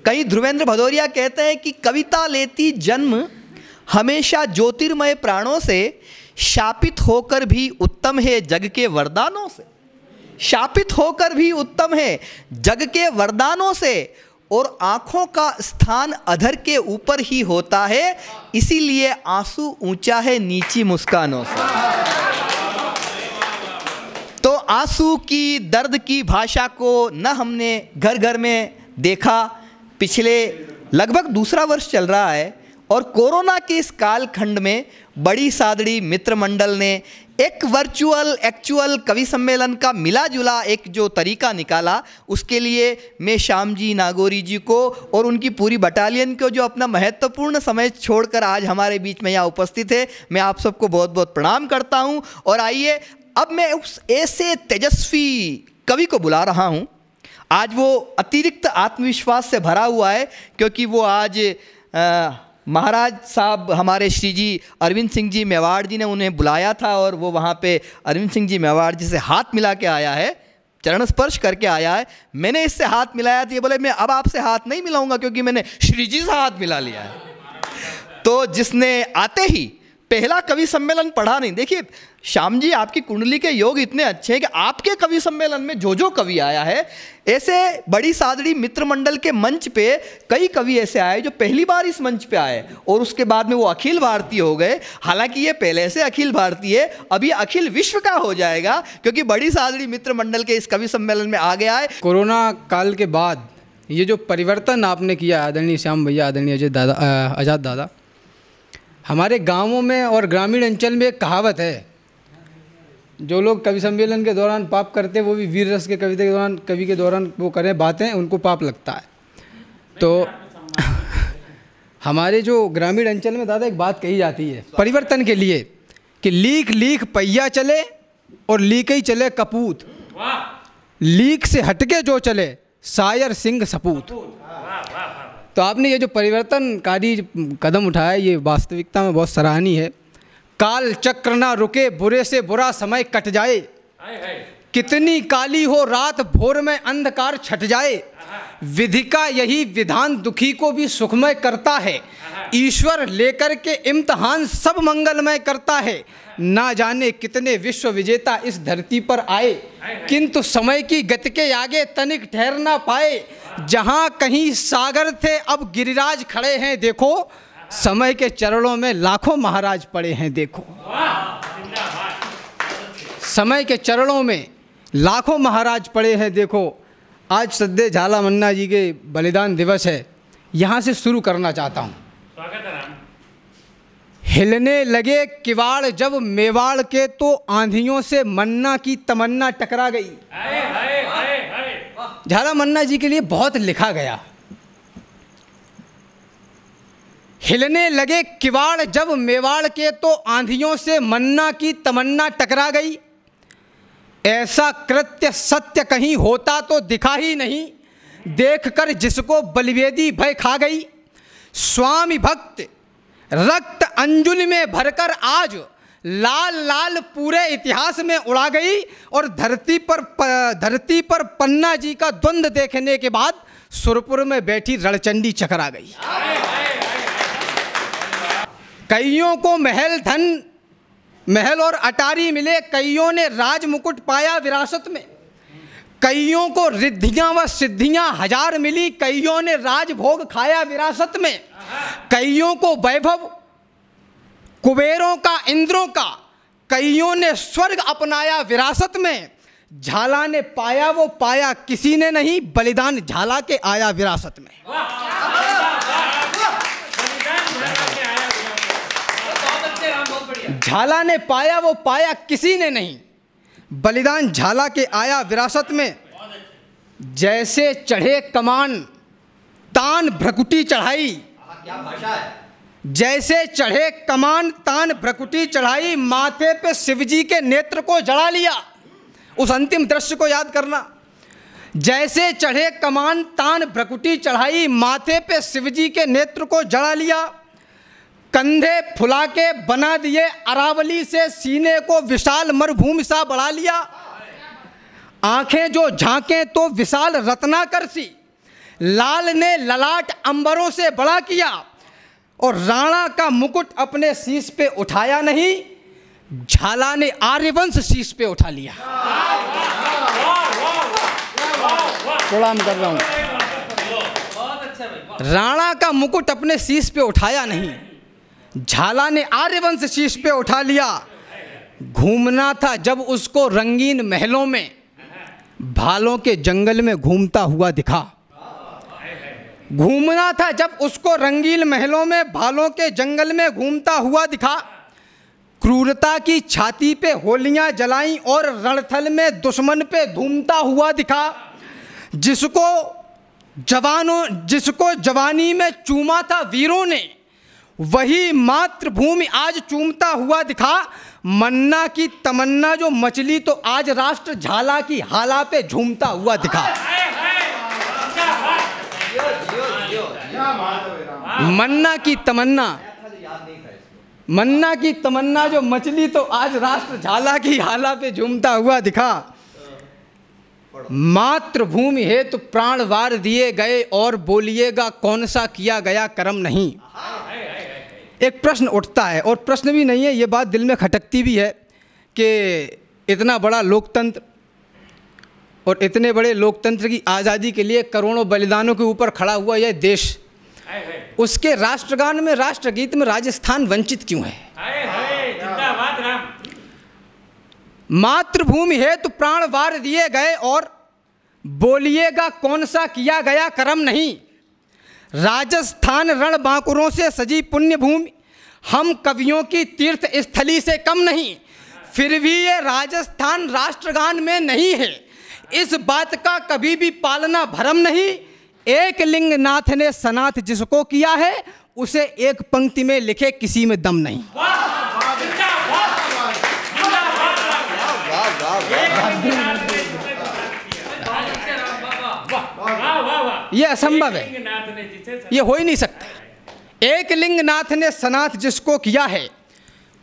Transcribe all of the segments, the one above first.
कहीं ध्रुवेंद्र भदौरिया कहते हैं कि कविता लेती जन्म हमेशा ज्योतिर्मय प्राणों से, शापित होकर भी उत्तम है जग के वरदानों से। शापित होकर भी उत्तम है जग के वरदानों से, और आंखों का स्थान अधर के ऊपर ही होता है, इसीलिए आंसू ऊंचा है नीची मुस्कानों से। तो आंसू की, दर्द की भाषा को न हमने घर घर में देखा। पिछले लगभग दूसरा वर्ष चल रहा है और कोरोना के इस कालखंड में बड़ी सादड़ी मित्र मंडल ने एक वर्चुअल एक्चुअल कवि सम्मेलन का मिला जुला एक जो तरीका निकाला, उसके लिए मैं श्याम जी नागौरी जी को और उनकी पूरी बटालियन को, जो अपना महत्वपूर्ण समय छोड़कर आज हमारे बीच में यहाँ उपस्थित है, मैं आप सबको बहुत बहुत प्रणाम करता हूँ। और आइए अब मैं उस ऐसे तेजस्वी कवि को बुला रहा हूँ। आज वो अतिरिक्त आत्मविश्वास से भरा हुआ है क्योंकि वो आज महाराज साहब हमारे श्री जी अरविंद सिंह जी मेवाड़ जी ने उन्हें बुलाया था और वो वहाँ पे अरविंद सिंह जी मेवाड़ जी से हाथ मिला के आया है, चरण स्पर्श करके आया है। मैंने इससे हाथ मिलाया तो ये बोले मैं अब आपसे हाथ नहीं मिलाऊंगा क्योंकि मैंने श्री जी से हाथ मिला लिया है। तो जिसने आते ही पहला कवि सम्मेलन पढ़ा नहीं, देखिए श्याम जी आपकी कुंडली के योग इतने अच्छे हैं कि आपके कवि सम्मेलन में जो जो कवि आया है, ऐसे बड़ी सादड़ी मित्र मंडल के मंच पे कई कवि ऐसे आए जो पहली बार इस मंच पे आए और उसके बाद में वो अखिल भारतीय हो गए। हालांकि ये पहले से अखिल भारतीय, अभी अखिल विश्व का हो जाएगा क्योंकि बड़ी सादड़ी मित्र मंडल के इस कवि सम्मेलन में आ गया है। कोरोना काल के बाद ये जो परिवर्तन आपने किया आदरणीय श्याम भैया, आदरणीय अजय दादा, आज़ाद दादा, हमारे गाँवों में और ग्रामीण अंचल में एक कहावत है, जो लोग कवि सम्मेलन के दौरान पाप करते हैं वो भी वीर रस के कविता के दौरान, कवि के दौरान वो करें बातें, उनको पाप लगता है। तो हमारे जो ग्रामीण अंचल में दादा एक बात कही जाती है परिवर्तन के लिए कि लीक लीक पहिया चले और लीक ही चले कपूत, लीक से हटके जो चले शायर सिंह सपूत। तो आपने ये जो परिवर्तनकारी कदम उठाया ये वास्तविकता में बहुत सराहनीय है। काल चक्र ना रुके, बुरे से बुरा समय कट जाए, कितनी काली हो रात भोर में अंधकार छट जाए, विधि का यही विधान दुखी को भी सुखमय करता है, ईश्वर लेकर के इम्तिहान सब मंगलमय करता है, ना जाने कितने विश्व विजेता इस धरती पर आए, किंतु समय की गति के आगे तनिक ठहर ना पाए, जहां कहीं सागर थे अब गिरिराज खड़े हैं देखो, समय के चरणों में लाखों महाराज पड़े हैं देखो। समय के चरणों में लाखों महाराज पड़े हैं देखो। आज सद्य झाला मन्ना जी के बलिदान दिवस है, यहाँ से शुरू करना चाहता हूँ। हिलने लगे किवाड़ जब मेवाड़ के, तो आंधियों से मन्ना की तमन्ना टकरा गई। झाला मन्ना जी के लिए बहुत लिखा गया। हिलने लगे किवाड़ जब मेवाड़ के, तो आंधियों से मन्ना की तमन्ना टकरा गई, ऐसा कृत्य सत्य कहीं होता तो दिखा ही नहीं, देखकर जिसको बलिवेदी भय खा गई, स्वामी भक्त रक्त अंजुलि में भरकर आज लाल लाल पूरे इतिहास में उड़ा गई, और धरती पर पन्ना जी का द्वंद्व देखने के बाद सुरपुर में बैठी रणचंडी चकरा गई। कईयों को महल और अटारी मिले, कईयों ने राज मुकुट पाया विरासत में, कईयों को रिद्धियां व सिद्धियां हजार मिली, कईयों ने राजभोग खाया विरासत में, कईयों को वैभव कुबेरों का इंद्रों का, कईयों ने स्वर्ग अपनाया विरासत में, झाला ने पाया वो पाया किसी ने नहीं, बलिदान झाला के आया विरासत में। झाला ने पाया वो पाया किसी ने नहीं, बलिदान झाला के आया विरासत में, जैसे चढ़े कमान तान भ्रकुटी चढ़ाई, जैसे चढ़े कमान तान भ्रकुटी चढ़ाई, माथे पे शिवजी के नेत्र को जड़ा लिया। उस अंतिम दृश्य को याद करना, जैसे चढ़े कमान तान भ्रकुटी चढ़ाई, माथे पे शिवजी के नेत्र को जड़ा लिया, कंधे फुला के बना दिए अरावली से, सीने को विशाल मरुभूमि सा बढ़ा लिया, आंखें जो झांकें तो विशाल रत्नाकर सी, लाल ने ललाट अंबरों से बड़ा किया और राणा का मुकुट अपने शीश पे उठाया नहीं, झाला ने आर्यवंश शीश पे उठा लिया। प्रणाम कर रहा हूं। राणा का मुकुट अपने शीश पे उठाया नहीं, झाला ने आर्यवंश शीश पे उठा लिया। घूमना था जब उसको रंगीन महलों में, भालों के जंगल में घूमता हुआ दिखा। घूमना था जब उसको रंगीन महलों में, भालों के जंगल में घूमता हुआ दिखा। क्रूरता की छाती पे होलियां जलाई और रणथल में दुश्मन पे धूमता हुआ दिखा। जिसको जवानी में चूमा था वीरों ने, वही मातृभूमि आज चूमता हुआ दिखा। मन्ना की तमन्ना जो मचली तो आज राष्ट्र झाला की हाला पे झूमता हुआ दिखा। मन्ना की तमन्ना जो मचली तो आज राष्ट्र झाला की हाला पे झूमता हुआ दिखा। मातृभूमि हेतु तो प्राण वार दिए गए और बोलिएगा कौन सा किया गया कर्म नहीं। एक प्रश्न उठता है, और प्रश्न भी नहीं है, ये बात दिल में खटकती भी है कि इतना बड़ा लोकतंत्र और इतने बड़े लोकतंत्र की आज़ादी के लिए करोड़ों बलिदानों के ऊपर खड़ा हुआ यह देश, उसके राष्ट्रगान में, राष्ट्रगीत में राजस्थान वंचित क्यों है? मातृभूमि हेतु तो प्राण वार दिए गए और बोलिएगा कौन सा किया गया कर्म नहीं। राजस्थान रण बांकुरों से सजी पुण्य भूमि, हम कवियों की तीर्थ स्थली से कम नहीं। फिर भी ये राजस्थान राष्ट्रगान में नहीं है, इस बात का कभी भी पालना भरम नहीं। एक लिंगनाथ ने सनाथ जिसको किया है, उसे एक पंक्ति में लिखे किसी में दम नहीं। ये असंभव है, ये हो ही नहीं सकता। एक लिंगनाथ ने सनाथ जिसको किया है,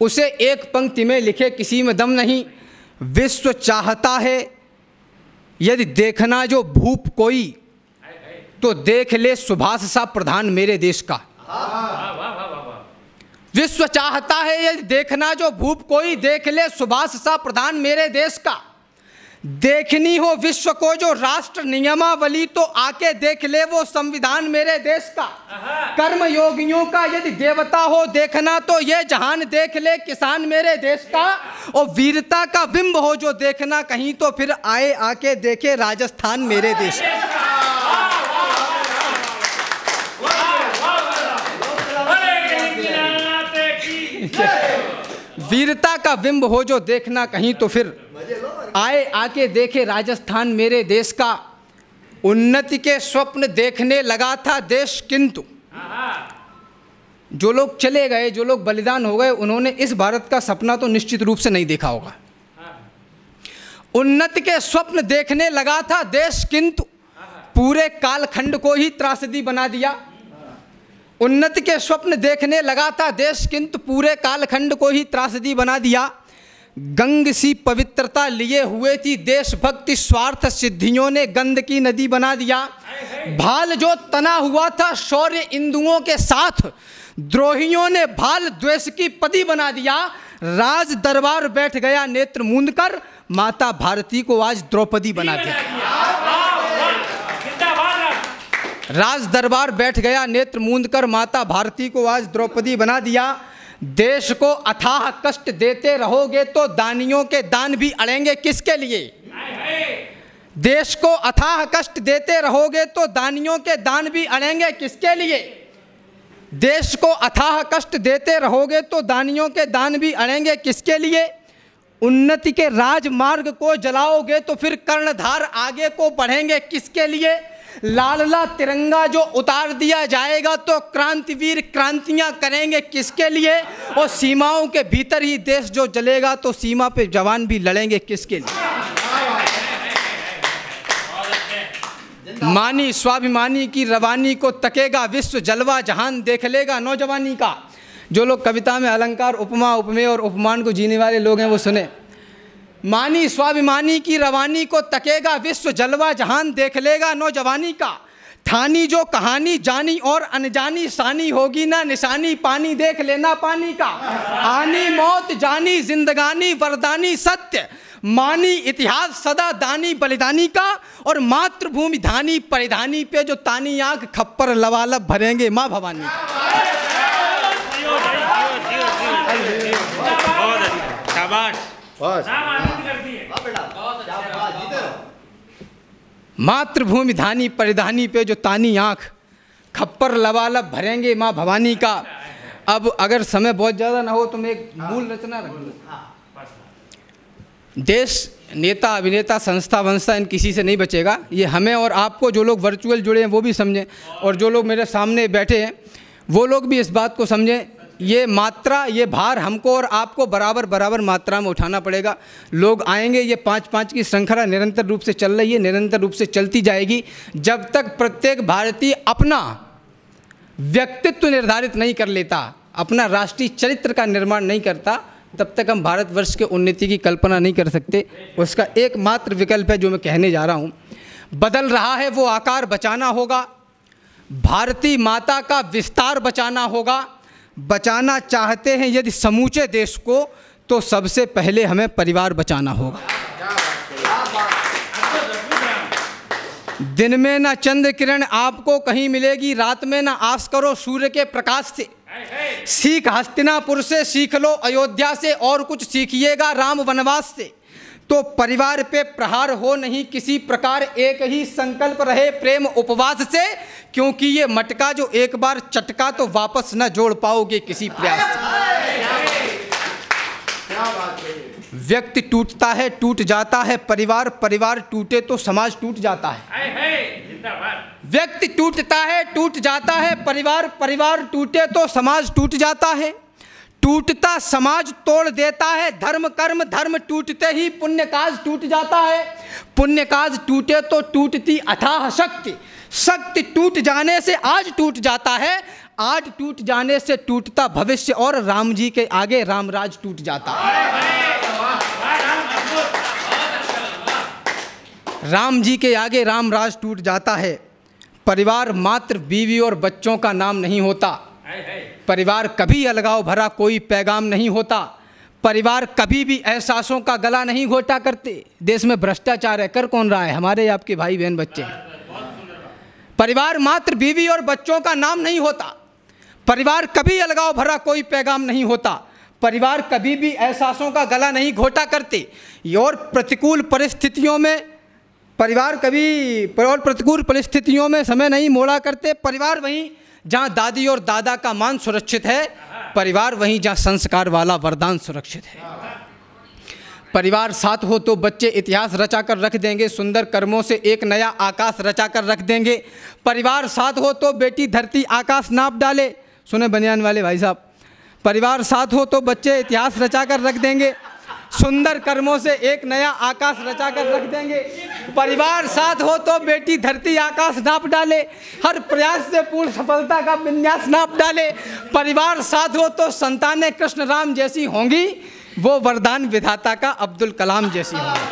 उसे एक पंक्ति में लिखे किसी में दम नहीं। विश्व चाहता है यदि देखना जो भूप कोई, तो देख ले सुभाष सा प्रधान मेरे देश का। विश्व चाहता है यदि देखना जो भूप कोई, देख ले सुभाष सा प्रधान मेरे देश का। देखनी हो विश्व को जो राष्ट्र नियमावली, तो आके देख ले वो संविधान मेरे देश का। कर्म योगियों का यदि देवता हो देखना, तो ये जहान देख ले किसान मेरे देश का। और वीरता का बिंब हो जो देखना कहीं, तो फिर आए आके देखे राजस्थान मेरे देश का। वीरता का बिंब हो जो देखना कहीं, तो फिर आए आके देखे राजस्थान मेरे देश का। उन्नति के स्वप्न देखने लगा था देश, किंतु जो लोग चले गए, जो लोग बलिदान हो गए, उन्होंने इस भारत का सपना तो निश्चित रूप से नहीं देखा होगा। उन्नति के स्वप्न देखने लगा था देश, किंतु पूरे कालखंड को ही त्रासदी बना दिया। उन्नति के स्वप्न देखने लगा था देश, किंतु पूरे कालखंड को ही त्रासदी बना दिया। गंग सी पवित्रता लिए हुए थी देशभक्ति, स्वार्थ सिद्धियों ने गंद की नदी बना दिया। भाल जो तना हुआ था शौर्य इंदुओं के साथ, द्रोहियों ने भाल द्वेष की पदी बना दिया। राज दरबार बैठ गया नेत्र मूंद कर, माता भारती को आज द्रौपदी बना दिया। राज दरबार बैठ गया नेत्र मूंद कर, माता भारती को आज द्रौपदी बना दिया। देश को अथाह कष्ट देते रहोगे तो दानियों के दान भी अड़ेंगे किसके लिए? देश को अथाह कष्ट देते रहोगे तो दानियों के दान भी अड़ेंगे किसके लिए? देश को अथाह कष्ट देते रहोगे तो दानियों के दान भी अड़ेंगे किसके लिए? उन्नति के राजमार्ग को जलाओगे तो फिर कर्णधार आगे को बढ़ेंगे किसके लिए? लालला तिरंगा जो उतार दिया जाएगा तो क्रांतिवीर क्रांतियां करेंगे किसके लिए? और सीमाओं के भीतर ही देश जो जलेगा तो सीमा पे जवान भी लड़ेंगे किसके लिए? मानी स्वाभिमानी की रवानी को तकेगा विश्व, जलवा जहान देख लेगा नौजवानी का। जो लोग कविता में अलंकार, उपमा, उपमेय और उपमान को जीने वाले लोग हैं वो सुने। मानी स्वाभिमानी की रवानी को तकेगा विश्व, जलवा जहान देख लेगा नौजवानी का। थानी जो कहानी जानी और अनजानी सानी होगी ना निशानी, पानी देख लेना पानी का, आनी मौत जानी जिंदगानी वरदानी सत्य मानी इतिहास सदा दानी बलिदानी का, और मातृभूमि धानी परिधानी पे जो तानी आंख खप्पर लबालब भरेंगे माँ भवानी का। मातृभूमि धानी परिधानी पे जो तानी आंख खप्पर लबालब भरेंगे माँ भवानी का। अब अगर समय बहुत ज़्यादा ना हो तो मैं एक मूल रचना रख लूँ। देश नेता अभिनेता संस्था वंस्था इन किसी से नहीं बचेगा, ये हमें और आपको जो लोग वर्चुअल जुड़े हैं वो भी समझें, और जो लोग मेरे सामने बैठे हैं वो लोग भी इस बात को समझें। ये मात्रा, ये भार हमको और आपको बराबर बराबर मात्रा में उठाना पड़ेगा। लोग आएंगे, ये 5-5 की श्रृंखला निरंतर रूप से चल रही है, निरंतर रूप से चलती जाएगी। जब तक प्रत्येक भारतीय अपना व्यक्तित्व निर्धारित नहीं कर लेता, अपना राष्ट्रीय चरित्र का निर्माण नहीं करता, तब तक हम भारतवर्ष के उन्नति की कल्पना नहीं कर सकते। उसका एकमात्र विकल्प है जो मैं कहने जा रहा हूँ, बदल रहा है वो आकार बचाना होगा, भारतीय माता का विस्तार बचाना होगा। बचाना चाहते हैं यदि समूचे देश को, तो सबसे पहले हमें परिवार बचाना होगा। दिन में ना चंद्र किरण आपको कहीं मिलेगी, रात में ना आस करो सूर्य के प्रकाश से। सीख हस्तिनापुर से, सीख लो अयोध्या से, और कुछ सीखिएगा राम वनवास से। तो परिवार पे प्रहार हो नहीं किसी प्रकार, एक ही संकल्प रहे प्रेम उपवास से, क्योंकि ये मटका जो एक बार चटका तो वापस न जोड़ पाओगे किसी प्रयास से। व्यक्ति टूटता है, टूट जाता है परिवार, परिवार टूटे तो समाज टूट जाता है। व्यक्ति टूटता है, टूट जाता है परिवार, परिवार टूटे तो समाज टूट जाता है। टूटता समाज तोड़ देता है धर्म कर्म, धर्म टूटते ही पुण्य काज टूट जाता है। पुण्य काज टूटे तो टूटती अथाह शक्ति, शक्ति टूट जाने से आज टूट जाता है, आज टूट जाने से टूटता भविष्य, और राम जी के आगे रामराज टूट जाता है। राम जी के आगे रामराज टूट जाता है। परिवार मात्र बीवी और बच्चों का नाम नहीं होता, परिवार कभी अलगाव भरा कोई पैगाम नहीं होता, परिवार कभी भी एहसासों का गला नहीं घोटा करते। देश में भ्रष्टाचार है, कर कौन रहा है? हमारे आपके भाई बहन बच्चे हैं। परिवार मात्र बीवी और बच्चों का नाम नहीं होता, परिवार कभी अलगाव भरा कोई पैगाम नहीं होता, परिवार कभी भी एहसासों का गला नहीं घोटा करते। और प्रतिकूल परिस्थितियों में परिवार कभी प्रतिकूल परिस्थितियों में समय नहीं मोड़ा करते। परिवार वहीं जहाँ दादी और दादा का मान सुरक्षित है, परिवार वहीं जहाँ संस्कार वाला वरदान सुरक्षित है। परिवार साथ हो तो बच्चे इतिहास रचा कर रख देंगे, सुंदर कर्मों से एक नया आकाश रचा कर रख देंगे। परिवार साथ हो तो बेटी धरती आकाश नाप डाले, सुने बनियान वाले भाई साहब। परिवार साथ हो तो बच्चे इतिहास रचा कर रख देंगे, सुंदर कर्मों से एक नया आकाश रचा कर रख देंगे। परिवार साथ हो तो बेटी धरती आकाश नाप डाले, हर प्रयास से पूर्ण सफलता का विन्यास नाप डाले। परिवार साथ हो तो संतानें कृष्ण राम जैसी होंगी, वो वरदान विधाता का अब्दुल कलाम जैसी होंगी।